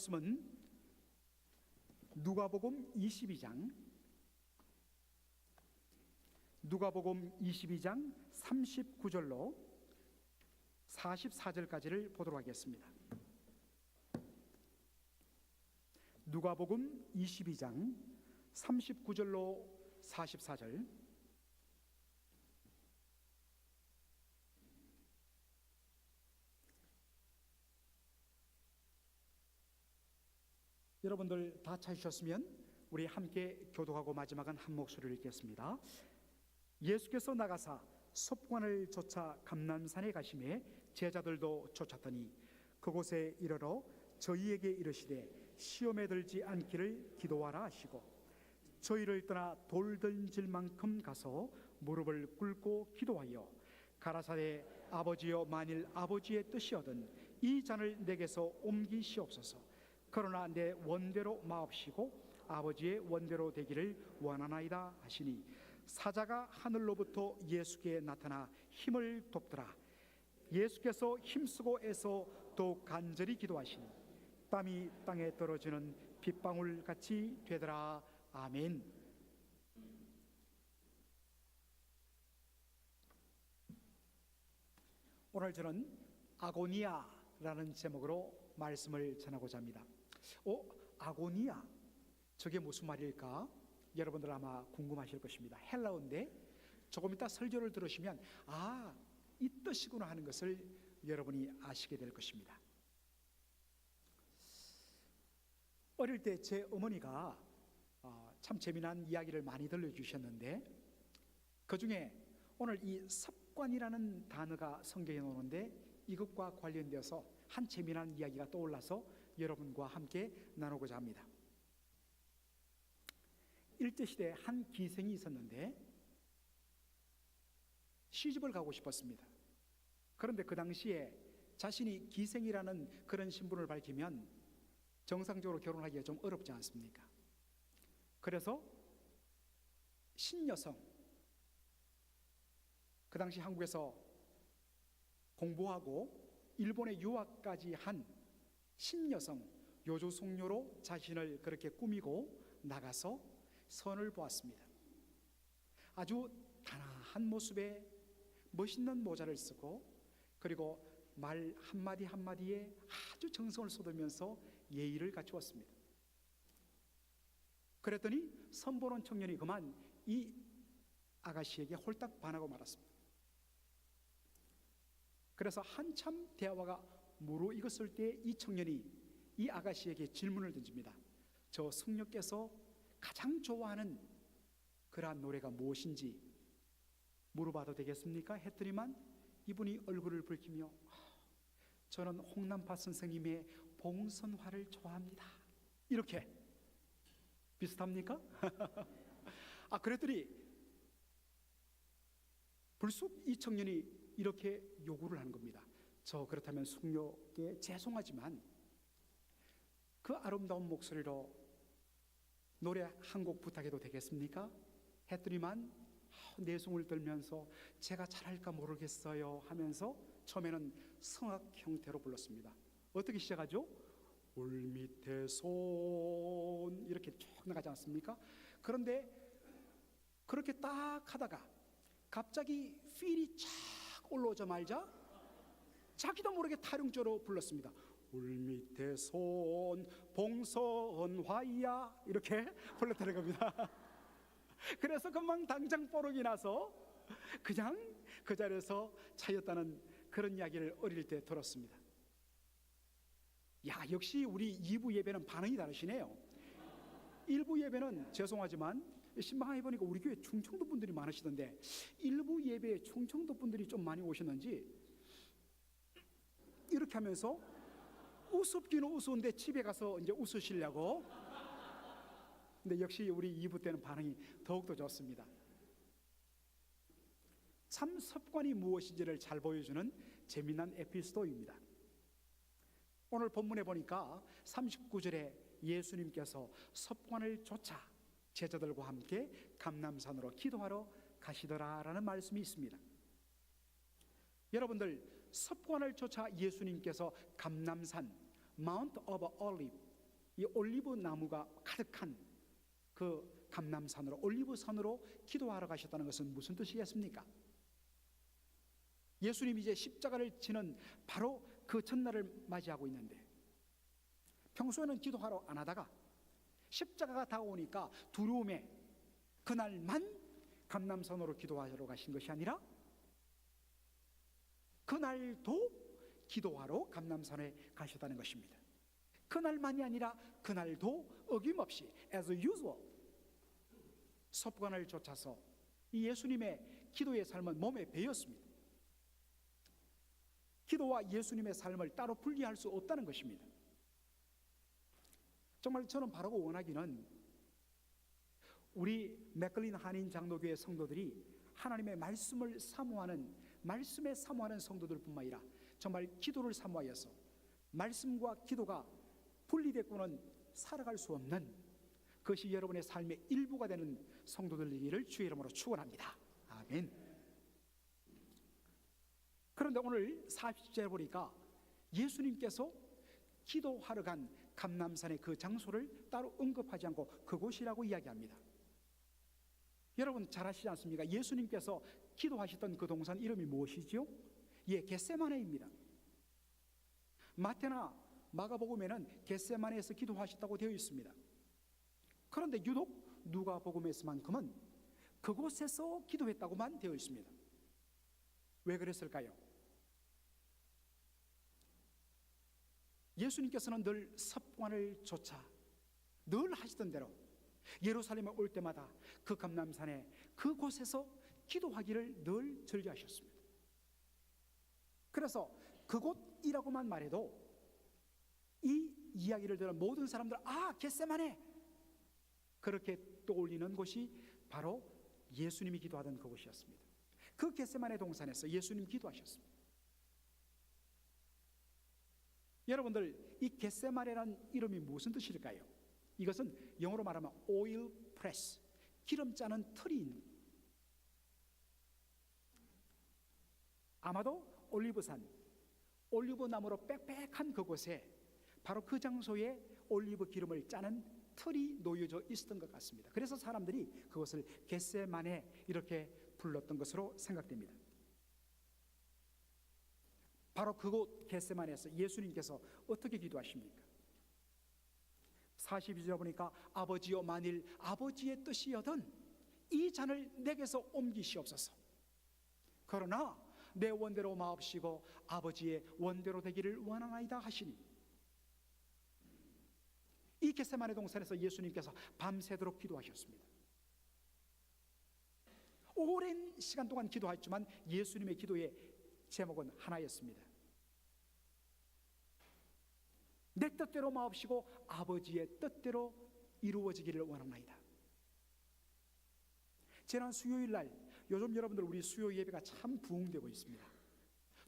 말씀은 누가복음 22장 39절로 44절까지를 보도록 하겠습니다. 누가복음 22장 39절로 44절. 여러분들 다 찾으셨으면 우리 함께 교독하고 마지막은 한 목소리를 읽겠습니다. 예수께서 나가사 섭관을 쫓아 감람산에 가시매 제자들도 쫓았더니 그곳에 이르러 저희에게 이르시되 시험에 들지 않기를 기도하라 하시고 저희를 떠나 돌 던질 만큼 가서 무릎을 꿇고 기도하여 가라사대 아버지여, 만일 아버지의 뜻이거든 이 잔을 내게서 옮기시옵소서. 그러나 내 원대로 마옵시고 아버지의 원대로 되기를 원하나이다 하시니 사자가 하늘로부터 예수께 나타나 힘을 돕더라. 예수께서 힘쓰고 애써 더욱 간절히 기도하시니 땀이 땅에 떨어지는 빗방울 같이 되더라. 아멘. 오늘 저는 아고니아라는 제목으로 말씀을 전하고자 합니다. 아고니아, 저게 무슨 말일까? 여러분들 아마 궁금하실 것입니다. 헬라어인데 조금 이따 설교를 들으시면 이 뜻이구나 하는 것을 여러분이 아시게 될 것입니다. 어릴 때 제 어머니가 참 재미난 이야기를 많이 들려주셨는데 그 중에 오늘 이 섭관이라는 단어가 성경에 나오는데 이것과 관련되어서 한 재미난 이야기가 떠올라서 여러분과 함께 나누고자 합니다. 일제시대에 한 기생이 있었는데 시집을 가고 싶었습니다. 그런데 그 당시에 자신이 기생이라는 그런 신분을 밝히면 정상적으로 결혼하기가 좀 어렵지 않습니까? 그래서 신여성, 그 당시 한국에서 공부하고 일본에 유학까지 한 신여성, 요조숙녀로 자신을 그렇게 꾸미고 나가서 선을 보았습니다. 아주 단아한 모습에 멋있는 모자를 쓰고 그리고 말 한마디 한마디에 아주 정성을 쏟으면서 예의를 갖추었습니다. 그랬더니 선보는 청년이 그만 이 아가씨에게 홀딱 반하고 말았습니다. 그래서 한참 대화가 무르익었을 때 이 청년이 이 아가씨에게 질문을 던집니다. 저 숙녀께서 가장 좋아하는 그러한 노래가 무엇인지 물어봐도 되겠습니까? 했더니만 이분이 얼굴을 붉히며 저는 홍남파 선생님의 봉선화를 좋아합니다. 이렇게 비슷합니까? 그랬더니 불쑥 이 청년이 이렇게 요구를 하는 겁니다. 저 그렇다면 숙녀께 죄송하지만 그 아름다운 목소리로 노래 한 곡 부탁해도 되겠습니까? 했더니만 내숭을 떨면서 제가 잘할까 모르겠어요 하면서 처음에는 성악 형태로 불렀습니다. 어떻게 시작하죠? 울밑에 손 이렇게 쭉 나가지 않습니까? 그런데 그렇게 딱 하다가 갑자기 필이 쫙 올라오자마자 자기도 모르게 타령조로 불렀습니다. 울밑에 손 봉선화야 이렇게 불렀다는 겁니다. 그래서 금방 당장 뽀록이 나서 그냥 그 자리에서 차였다는 그런 이야기를 어릴 때 들었습니다. 역시 우리 2부 예배는 반응이 다르시네요. 1부 예배는 죄송하지만 신방에 보니까 우리 교회 충청도 분들이 많으시던데 1부 예배에 충청도 분들이 좀 많이 오셨는지 이렇게 하면서 우습기는 우스운데 집에 가서 이제 웃으시려고. 근데 역시 우리 2부 때는 반응이 더욱더 좋습니다. 참 섭관이 무엇인지를 잘 보여주는 재미난 에피소드입니다. 오늘 본문에 보니까 39절에 예수님께서 섭관을 쫓아 제자들과 함께 감람산으로 기도하러 가시더라라는 말씀이 있습니다. 여러분들 섭관을 쫓아 예수님께서 감람산 마운트 오브 올리브 이 올리브 나무가 가득한 그 감람산으로, 올리브산으로 기도하러 가셨다는 것은 무슨 뜻이겠습니까? 예수님이 이제 십자가를 지는 바로 그 전날을 맞이하고 있는데, 평소에는 기도하러 안 하다가 십자가가 다가오니까 두려움에 그날만 감람산으로 기도하러 가신 것이 아니라 그날도 기도하러 감람산에 가셨다는 것입니다. 그날만이 아니라 그날도 어김없이 as usual 섭관을 쫓아서 이 예수님의 기도의 삶은 몸에 배었습니다. 기도와 예수님의 삶을 따로 분리할 수 없다는 것입니다. 정말 저는 바라고 원하기는 우리 맥클린 한인 장로교회 성도들이 하나님의 말씀을 사모하는, 말씀에 사모하는 성도들뿐만 아니라 정말 기도를 사모하여서 말씀과 기도가 분리되고는 살아갈 수 없는, 그것이 여러분의 삶의 일부가 되는 성도들이기를 주의 이름으로 축원합니다. 아멘. 그런데 오늘 40절에 보니까 예수님께서 기도하러 간 감람산의 그 장소를 따로 언급하지 않고 그곳이라고 이야기합니다. 여러분 잘 아시지 않습니까? 예수님께서 기도하셨던 그 동산 이름이 무엇이지요? 예, 겟세마네입니다. 마태나 마가복음에는 겟세마네에서 기도하셨다고 되어 있습니다. 그런데 유독 누가복음에서만큼은 그곳에서 기도했다고만 되어 있습니다. 왜 그랬을까요? 예수님께서는 늘 섭관을 쫓아 늘 하시던 대로 예루살렘에 올 때마다 그 감람산에 그곳에서 기도하기를 늘 즐겨하셨습니다. 그래서 그곳이라고만 말해도 이 이야기를 들은 모든 사람들, 아, 겟세마네, 그렇게 떠올리는 곳이 바로 예수님이 기도하던 그곳이었습니다. 그 겟세마네 동산에서 예수님 기도하셨습니다. 여러분들, 이 겟세마네라는 이름이 무슨 뜻일까요? 이것은 영어로 말하면 오일 프레스, 기름 짜는 틀이 있는, 아마도 올리브산, 올리브 나무로 빽빽한 그곳에 바로 그 장소에 올리브 기름을 짜는 틀이 놓여져 있었던 것 같습니다. 그래서 사람들이 그것을 겟세마네 이렇게 불렀던 것으로 생각됩니다. 바로 그곳 겟세마네에서 예수님께서 어떻게 기도하십니까? 42절에 보니까 아버지여, 만일 아버지의 뜻이여든 이 잔을 내게서 옮기시옵소서. 그러나 내 원대로 마옵시고 아버지의 원대로 되기를 원하나이다 하시니, 이 겟세마네 동산에서 예수님께서 밤새도록 기도하셨습니다. 오랜 시간 동안 기도했지만 예수님의 기도의 제목은 하나였습니다. 내 뜻대로 마옵시고 아버지의 뜻대로 이루어지기를 원하나이다. 지난 수요일 날, 요즘 여러분들 우리 수요 예배가 참 부흥되고 있습니다.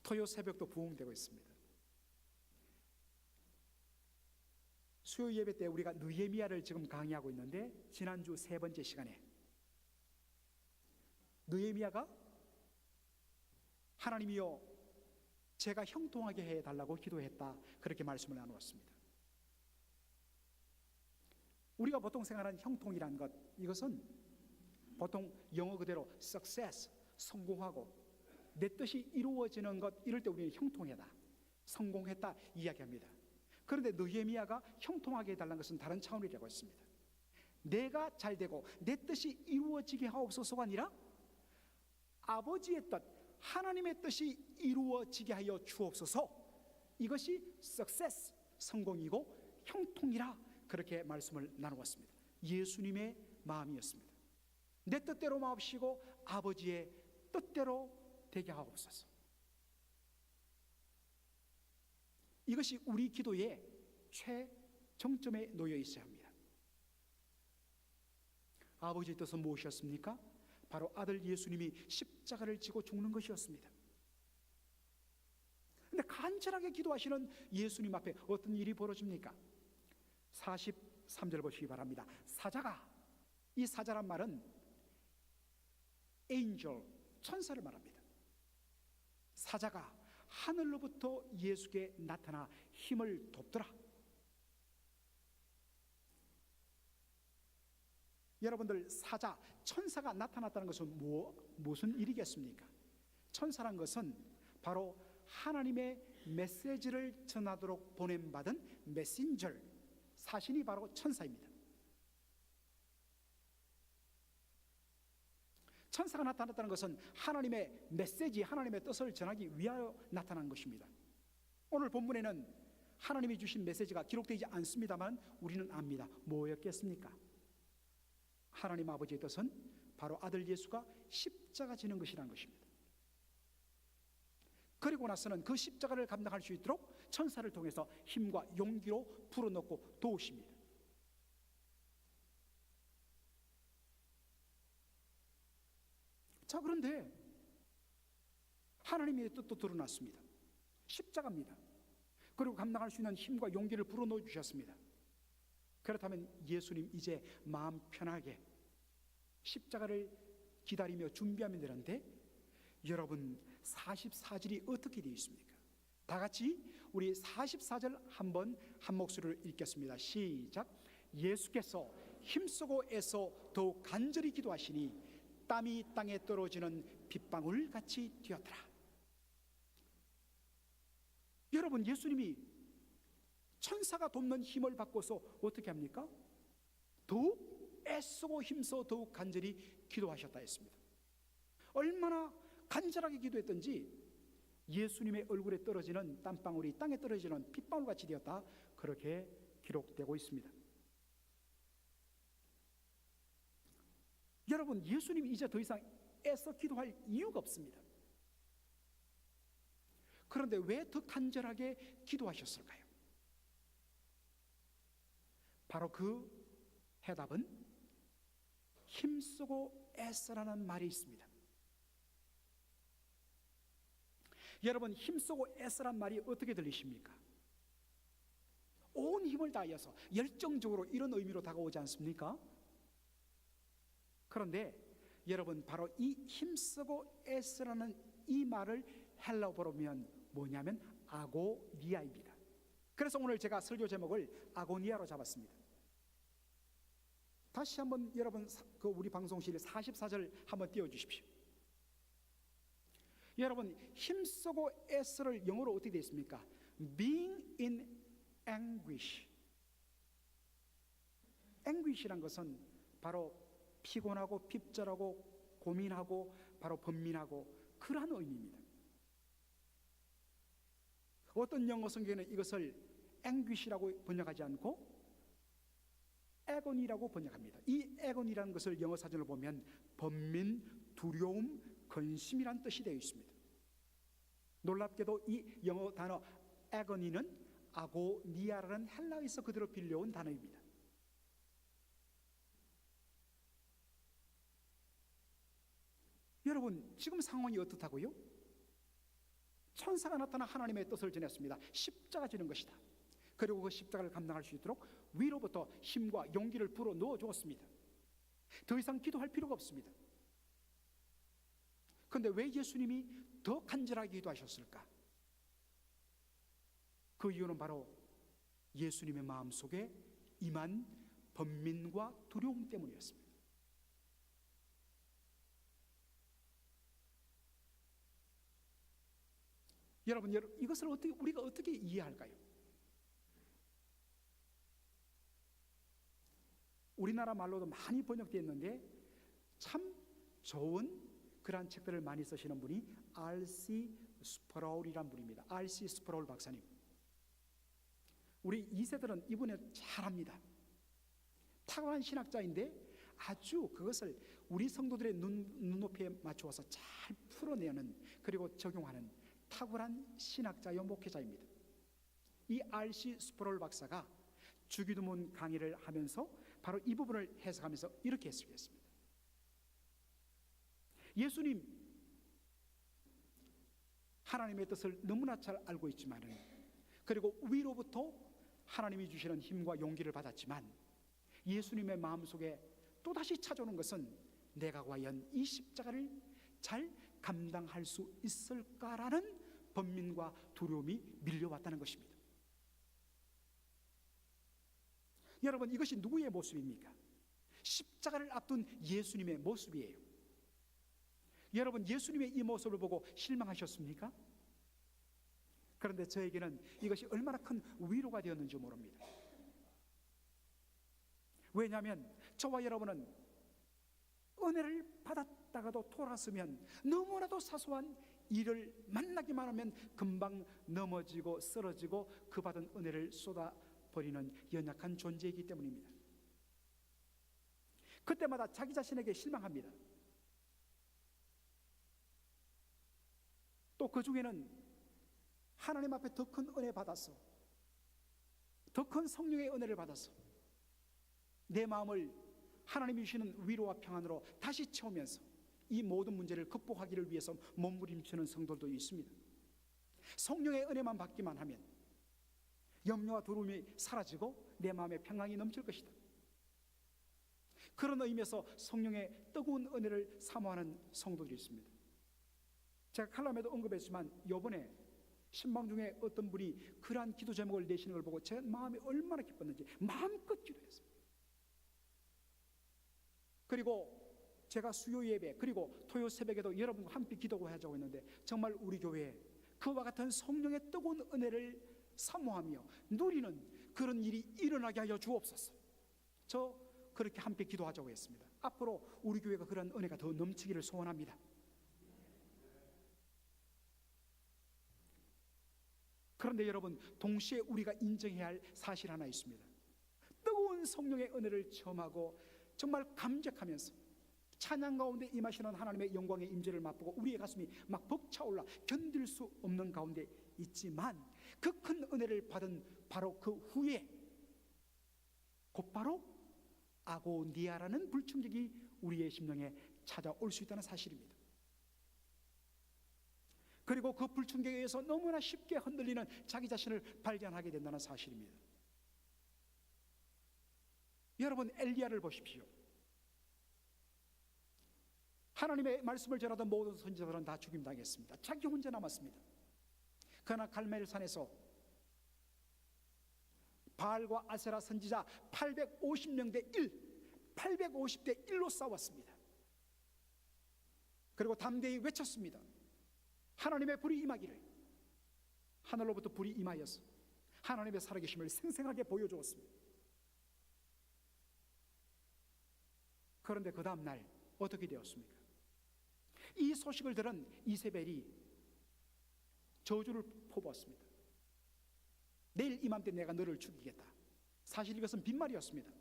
토요 새벽도 부흥되고 있습니다. 수요 예배 때 우리가 느헤미야를 지금 강의하고 있는데, 지난주 3번째 시간에 느헤미야가 하나님이여 제가 형통하게 해달라고 기도했다, 그렇게 말씀을 나누었습니다. 우리가 보통 생각하는 형통이라는 것, 이것은 보통 영어 그대로 success, 성공하고 내 뜻이 이루어지는 것, 이럴 때 우리는 형통하다, 성공했다 이야기합니다. 그런데 느헤미야가 형통하게 해달라는 것은 다른 차원이라고 했습니다. 내가 잘되고 내 뜻이 이루어지게 하옵소서가 아니라 아버지의 뜻, 하나님의 뜻이 이루어지게 하여 주옵소서, 이것이 success, 성공이고 형통이라, 그렇게 말씀을 나누었습니다. 예수님의 마음이었습니다. 내 뜻대로 마옵시고 아버지의 뜻대로 되게 하옵소서. 이것이 우리 기도의 최정점에 놓여 있어야 합니다. 아버지의 뜻은 무엇이었습니까? 바로 아들 예수님이 십자가를 지고 죽는 것이었습니다. 그런데 간절하게 기도하시는 예수님 앞에 어떤 일이 벌어집니까? 43절 보시기 바랍니다. 사자가, 이 사자란 말은 angel, 천사를 말합니다. 사자가 하늘로부터 예수께 나타나 힘을 돕더라. 여러분들 사자, 천사가 나타났다는 것은 무슨 일이겠습니까? 천사란 것은 바로 하나님의 메시지를 전하도록 보냄받은 메신저, 사신이 바로 천사입니다. 천사가 나타났다는 것은 하나님의 메시지, 하나님의 뜻을 전하기 위하여 나타난 것입니다. 오늘 본문에는 하나님이 주신 메시지가 기록되지 않습니다만 우리는 압니다. 뭐였겠습니까? 하나님 아버지의 뜻은 바로 아들 예수가 십자가 지는 것이라는 것입니다. 그리고 나서는 그 십자가를 감당할 수 있도록 천사를 통해서 힘과 용기로 불어넣고 도우십니다. 자, 그런데 하나님의 뜻도 드러났습니다. 십자가입니다. 그리고 감당할 수 있는 힘과 용기를 불어넣어 주셨습니다. 그렇다면 예수님 이제 마음 편하게 십자가를 기다리며 준비하면 되는데, 여러분 44절이 어떻게 되어 있습니까? 다 같이 우리 44절 한번 한 목소리로 읽겠습니다. 시작. 예수께서 힘쓰고 애써 더욱 간절히 기도하시니 땀이 땅에 떨어지는 빗방울 같이 뛰었더라. 여러분, 예수님이 천사가 돕는 힘을 받고서 어떻게 합니까? 더욱 애쓰고 힘써 더욱 간절히 기도하셨다 했습니다. 얼마나 간절하게 기도했던지 예수님의 얼굴에 떨어지는 땀방울이 땅에 떨어지는 빗방울 같이 되었다, 그렇게 기록되고 있습니다. 여러분, 예수님이 이제 더 이상 애써 기도할 이유가 없습니다. 그런데 왜 더 간절하게 기도하셨을까요? 바로 그 해답은 힘쓰고 애쓰라는 말이 있습니다. 여러분, 힘쓰고 애쓰란 말이 어떻게 들리십니까? 온 힘을 다하여서 열정적으로, 이런 의미로 다가오지 않습니까? 그런데 여러분, 바로 이 힘쓰고 애쓰라는 이 말을 헬라어로 보면 뭐냐면 아고니아입니다. 그래서 오늘 제가 설교 제목을 아고니아로 잡았습니다. 다시 한번 여러분 우리 방송실 44절 한번 띄워주십시오. 여러분, 힘쓰고 애쓰를 영어로 어떻게 되어 있습니까? Being in anguish. anguish란 것은 바로 피곤하고 핍절하고 고민하고 바로 번민하고 그러한 의미입니다. 어떤 영어 성경에는 이것을 anguish라고 번역하지 않고 애곤이라고 번역합니다. 이 애곤이라는 것을 영어 사전을 보면 번민, 두려움, 근심이란 뜻이 되어 있습니다. 놀랍게도 이 영어 단어 애곤이는 아고니아라는 헬라어에서 그대로 빌려온 단어입니다. 여러분, 지금 상황이 어떻다고요? 천사가 나타나 하나님의 뜻을 전했습니다. 십자가 지는 것이다. 그리고 그 십자가를 감당할 수 있도록 위로부터 힘과 용기를 불어 넣어 주었습니다. 더 이상 기도할 필요가 없습니다. 그런데 왜 예수님이 더 간절하게 기도하셨을까? 그 이유는 바로 예수님의 마음속에 임한 번민과 두려움 때문이었습니다. 여러분, 이것을 우리가 어떻게 이해할까요? 우리나라 말로도 많이 번역되어 있는데 참 좋은 그러한 책들을 많이 쓰시는 분이 R.C. 스프라울이란 분입니다. R.C. 스프라울 박사님. 우리 2세들은 이분을 잘 압니다. 탁월한 신학자인데 아주 그것을 우리 성도들의 눈높이에 맞추어서 잘 풀어내는, 그리고 적용하는 탁월한 신학자요 목회자입니다. 이 R.C. 스프라울 박사가 주기도문 강의를 하면서 바로 이 부분을 해석하면서 이렇게 해석했습니다. 예수님, 하나님의 뜻을 너무나 잘 알고 있지만은, 그리고 위로부터 하나님이 주시는 힘과 용기를 받았지만, 예수님의 마음속에 또다시 찾아오는 것은 내가 과연 이 십자가를 잘 감당할 수 있을까라는 번민과 두려움이 밀려왔다는 것입니다. 여러분, 이것이 누구의 모습입니까? 십자가를 앞둔 예수님의 모습이에요. 여러분, 예수님의 이 모습을 보고 실망하셨습니까? 그런데 저에게는 이것이 얼마나 큰 위로가 되었는지 모릅니다. 왜냐하면 저와 여러분은 은혜를 받았다가도 돌아서면 너무나도 사소한 일을 만나기만 하면 금방 넘어지고 쓰러지고 그 받은 은혜를 쏟아버리는 연약한 존재이기 때문입니다. 그때마다 자기 자신에게 실망합니다. 또 그 중에는 하나님 앞에 더 큰 은혜 받아서, 더 큰 성령의 은혜를 받아서 내 마음을 하나님이 주시는 위로와 평안으로 다시 채우면서 이 모든 문제를 극복하기를 위해서 몸부림치는 성도도 있습니다. 성령의 은혜만 받기만 하면 염려와 두려움이 사라지고 내 마음에 평안이 넘칠 것이다. 그런 의미에서 성령의 뜨거운 은혜를 사모하는 성도들이 있습니다. 제가 칼럼에도 언급했지만 이번에 신방 중에 어떤 분이 그러한 기도 제목을 내시는 걸 보고 제 마음이 얼마나 기뻤는지 마음껏 기도했습니다. 그리고 제가 수요 예배 그리고 토요 새벽에도 여러분과 함께 기도하자고 했는데 정말 우리 교회에 그와 같은 성령의 뜨거운 은혜를 사모하며 누리는 그런 일이 일어나게 하여 주옵소서. 저 그렇게 함께 기도하자고 했습니다. 앞으로 우리 교회가 그런 은혜가 더 넘치기를 소원합니다. 그런데 여러분, 동시에 우리가 인정해야 할 사실 하나 있습니다. 뜨거운 성령의 은혜를 체험하고 정말 감격하면서 찬양 가운데 임하시는 하나님의 영광의 임재를 맛보고 우리의 가슴이 막 벅차올라 견딜 수 없는 가운데 있지만 그 큰 은혜를 받은 바로 그 후에 곧바로 아고니아라는 불충격이 우리의 심령에 찾아올 수 있다는 사실입니다. 그리고 그 불충격에 의해서 너무나 쉽게 흔들리는 자기 자신을 발견하게 된다는 사실입니다. 여러분, 엘리야를 보십시오. 하나님의 말씀을 전하던 모든 선지자들은 다 죽임당했습니다. 자기 혼자 남았습니다. 그러나 갈멜산에서 바알과 아세라 선지자 850명 대 1, 850대 1로 싸웠습니다. 그리고 담대히 외쳤습니다. 하나님의 불이 임하기를. 하늘로부터 불이 임하여서 하나님의 살아계심을 생생하게 보여주었습니다. 그런데 그 다음 날 어떻게 되었습니까? 이 소식을 들은 이세벨이 저주를 퍼부었습니다. 내일 이맘때 내가 너를 죽이겠다. 사실 이것은 빈말이었습니다.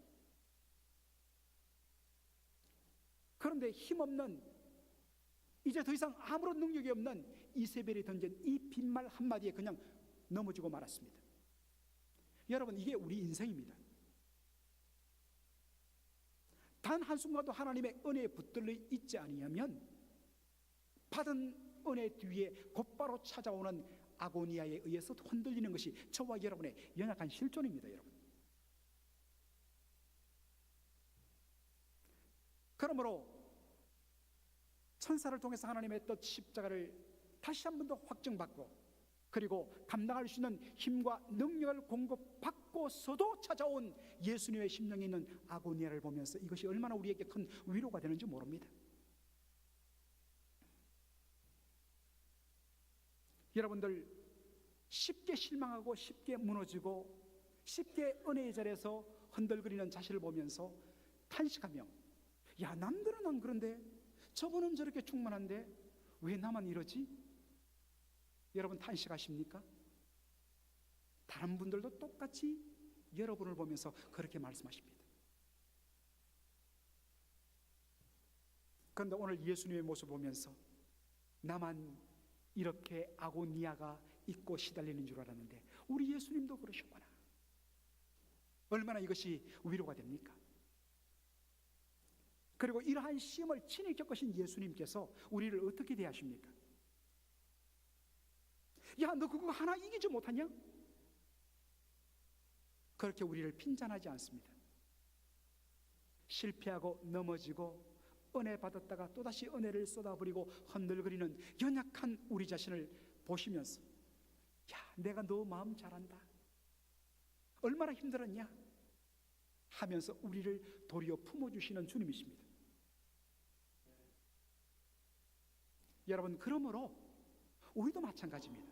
그런데 힘없는, 이제 더 이상 아무런 능력이 없는 이세벨이 던진 이 빈말 한마디에 그냥 넘어지고 말았습니다. 여러분, 이게 우리 인생입니다. 단 한순간도 하나님의 은혜에 붙들려 있지 아니하면 받은 은혜 뒤에 곧바로 찾아오는 아고니아에 의해서 흔들리는 것이 저와 여러분의 연약한 실존입니다. 여러분, 그러므로 천사를 통해서 하나님의 뜻 십자가를 다시 한 번 더 확증받고 그리고 감당할 수 있는 힘과 능력을 공급받고서도 찾아온 예수님의 심령에 있는 아고니아를 보면서 이것이 얼마나 우리에게 큰 위로가 되는지 모릅니다. 여러분들, 쉽게 실망하고 쉽게 무너지고 쉽게 은혜의 자리에서 흔들거리는 자신을 보면서 탄식하며, 야, 남들은 안 그런데 저분은 저렇게 충만한데 왜 나만 이러지? 여러분, 탄식하십니까? 다른 분들도 똑같이 여러분을 보면서 그렇게 말씀하십니다. 그런데 오늘 예수님의 모습을 보면서 나만 이렇게 아고니아가 있고 시달리는 줄 알았는데 우리 예수님도 그러셨구나. 얼마나 이것이 위로가 됩니까? 그리고 이러한 시험을 친히 겪으신 예수님께서 우리를 어떻게 대하십니까? 야, 너 그거 하나 이기지 못하냐? 그렇게 우리를 핀잔하지 않습니다. 실패하고 넘어지고 은혜 받았다가 또다시 은혜를 쏟아버리고 흔들거리는 연약한 우리 자신을 보시면서, 야, 내가 너 마음 잘 안다. 얼마나 힘들었냐? 하면서 우리를 도리어 품어주시는 주님이십니다. 여러분, 그러므로 우리도 마찬가지입니다.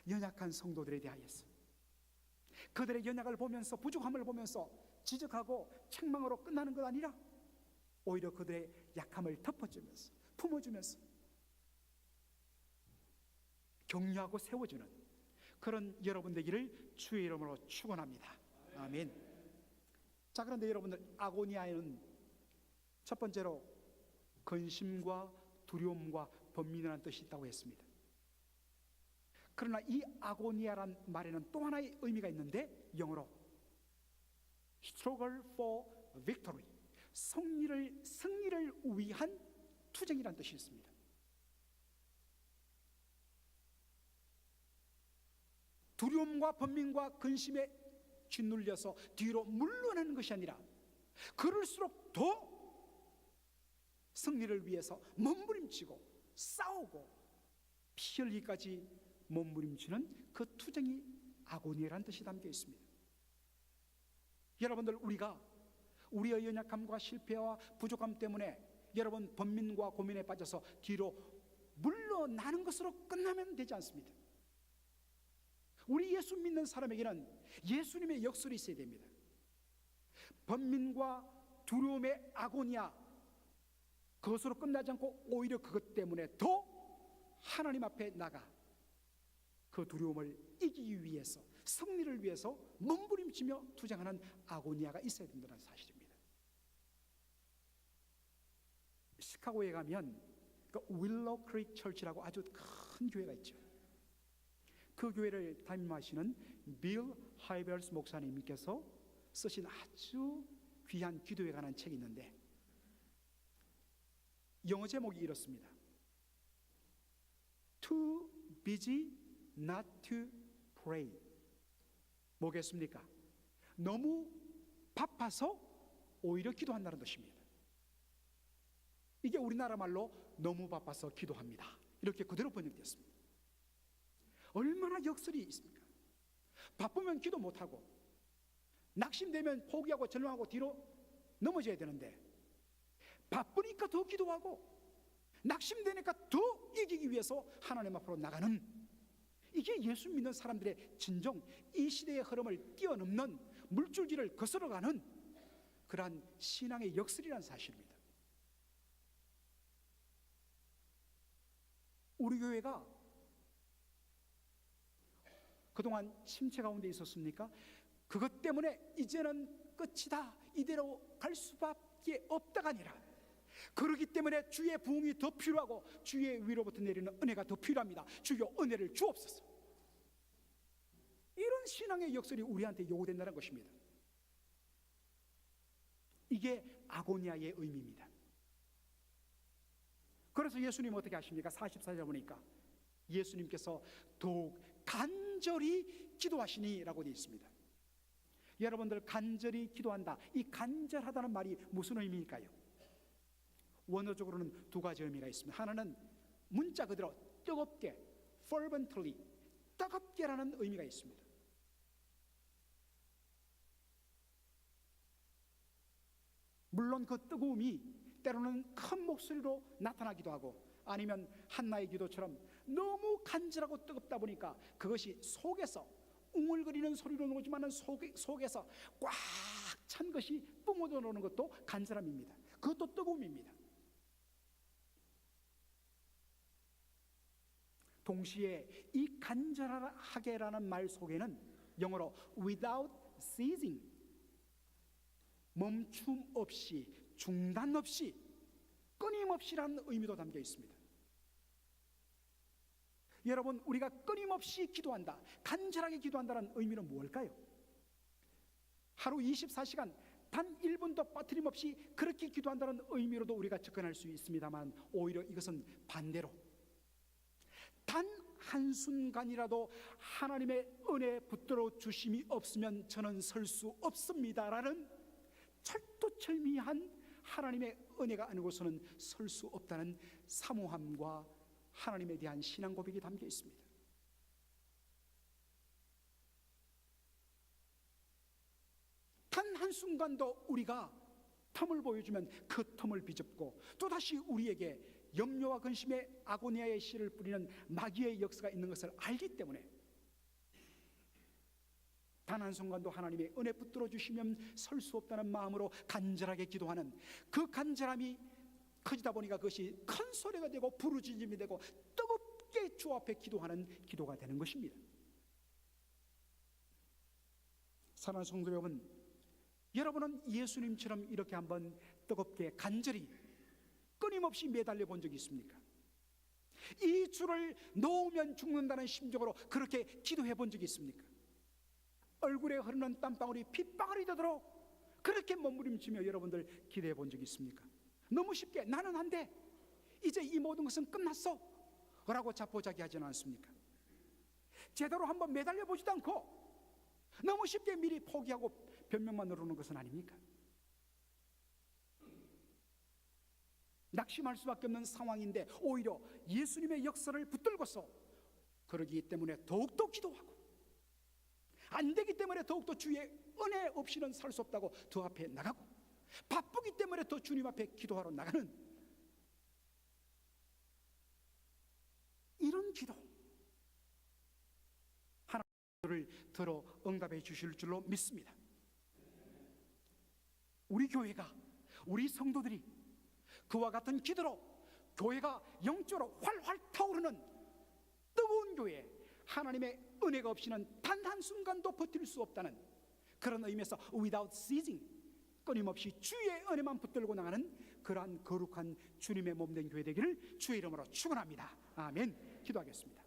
연약한 성도들에 대하여서 그들의 연약을 보면서, 부족함을 보면서 지적하고 책망으로 끝나는 것 아니라 오히려 그들의 약함을 덮어주면서, 품어주면서 격려하고 세워주는 그런 여러분 되기를 주의 이름으로 축원합니다. 아멘. 자, 그런데 여러분들, 아고니아에는 첫 번째로 근심과 두려움과 번민이라는 뜻이 있다고 했습니다. 그러나 이 아고니아란 말에는 또 하나의 의미가 있는데, 영어로 struggle for victory, 승리를 위한 투쟁이라는 뜻이 있습니다. 두려움과 번민과 근심에 짓눌려서 뒤로 물러나는 것이 아니라 그럴수록 더 승리를 위해서 몸부림치고 싸우고 피 흘리기까지 몸부림치는 그 투쟁이 아고니아라는 뜻이 담겨 있습니다. 여러분들, 우리가 우리의 연약함과 실패와 부족함 때문에 여러분 번민과 고민에 빠져서 뒤로 물러나는 것으로 끝나면 되지 않습니다. 우리 예수 믿는 사람에게는 예수님의 역설이 있어야 됩니다. 번민과 두려움의 아고니아, 그것으로 끝나지 않고 오히려 그것 때문에 더 하나님 앞에 나가 그 두려움을 이기기 위해서, 승리를 위해서 몸부림치며 투쟁하는 아고니아가 있어야 된다는 사실입니다. 시카고에 가면 그 윌로우 크릭 처치라고 아주 큰 교회가 있죠. 그 교회를 담임하시는 빌 하이벨스 목사님께서 쓰신 아주 귀한 기도에 관한 책이 있는데, 영어 제목이 이렇습니다. Too busy not to pray. 뭐겠습니까? 너무 바빠서 오히려 기도한다는 뜻입니다. 이게 우리나라 말로 너무 바빠서 기도합니다, 이렇게 그대로 번역됐습니다. 얼마나 역설이 있습니까? 바쁘면 기도 못하고, 낙심되면 포기하고 절망하고 뒤로 넘어져야 되는데, 바쁘니까 더 기도하고, 낙심되니까 더 이기기 위해서 하나님 앞으로 나가는, 이게 예수 믿는 사람들의 진정 이 시대의 흐름을 뛰어넘는 물줄기를 거슬러가는 그러한 신앙의 역설이라는 사실입니다. 우리 교회가 그동안 침체 가운데 있었습니까? 그것 때문에 이제는 끝이다, 이대로 갈 수밖에 없다가 아니라, 그렇기 때문에 주의 부흥이 더 필요하고 주의 위로부터 내리는 은혜가 더 필요합니다. 주여 은혜를 주옵소서. 이런 신앙의 역설이 우리한테 요구된다는 것입니다. 이게 아고니아의 의미입니다. 그래서 예수님 어떻게 하십니까? 44절 보니까 예수님께서 더욱 간절히 기도하시니라고 되어 있습니다. 여러분들, 간절히 기도한다, 이 간절하다는 말이 무슨 의미일까요? 원어적으로는 두 가지 의미가 있습니다. 하나는 문자 그대로 뜨겁게, fervently, 뜨겁게라는 의미가 있습니다. 물론 그 뜨거움이 때로는 큰 목소리로 나타나기도 하고, 아니면 한나의 기도처럼 너무 간절하고 뜨겁다 보니까 그것이 속에서 웅얼거리는 소리로 나오지만 속에서 꽉 찬 것이 뿜어져 나오는 것도 간절함입니다. 그것도 뜨거움입니다. 동시에 이 간절하게라는 말 속에는 영어로 without ceasing, 멈춤 없이, 중단 없이, 끊임없이라는 의미도 담겨 있습니다. 여러분, 우리가 끊임없이 기도한다, 간절하게 기도한다는 의미는 무엇일까요? 하루 24시간 단 1분도 빠트림없이 그렇게 기도한다는 의미로도 우리가 접근할 수 있습니다만, 오히려 이것은 반대로 단 한순간이라도 하나님의 은혜 붙들어 주심이 없으면 저는 설 수 없습니다라는 철두철미한 하나님의 은혜가 아니고서는 설 수 없다는 사모함과 하나님에 대한 신앙 고백이 담겨 있습니다. 단 한순간도 우리가 틈을 보여주면 그 틈을 비집고 또다시 우리에게 염려와 근심의 아고니아의 씨를 뿌리는 마귀의 역사가 있는 것을 알기 때문에 단 한순간도 하나님의 은혜 붙들어 주시면 설 수 없다는 마음으로 간절하게 기도하는 그 간절함이 커지다 보니까 그것이 큰 소리가 되고 부르짖음이 되고 뜨겁게 주 앞에 기도하는 기도가 되는 것입니다. 사랑하는 성도 여러분, 여러분은 예수님처럼 이렇게 한번 뜨겁게 간절히 끊임없이 매달려 본 적이 있습니까? 이 주를 놓으면 죽는다는 심정으로 그렇게 기도해 본 적이 있습니까? 얼굴에 흐르는 땀방울이 핏방울이 되도록 그렇게 몸부림치며 여러분들 기도해 본 적이 있습니까? 너무 쉽게 나는 안 돼, 이제 이 모든 것은 끝났어 라고 자포자기하지는 않습니까? 제대로 한번 매달려 보지도 않고 너무 쉽게 미리 포기하고 변명만 누르는 것은 아닙니까? 낙심할 수밖에 없는 상황인데 오히려 예수님의 역사를 붙들고서 그러기 때문에 더욱더 기도하고 안 되기 때문에 더욱더 주의 은혜 없이는 살 수 없다고 두 앞에 나가고 바쁘기 때문에 더 주님 앞에 기도하러 나가는 이런 기도, 하나님을 들어 응답해 주실 줄로 믿습니다. 우리 교회가, 우리 성도들이 그와 같은 기도로 교회가 영적으로 활활 타오르는 뜨거운 교회, 하나님의 은혜가 없이는 단 한순간도 버틸 수 없다는 그런 의미에서 without ceasing, 끊임없이 주의 은혜만 붙들고 나가는 그러한 거룩한 주님의 몸된 교회 되기를 주의 이름으로 축원합니다. 아멘. 기도하겠습니다.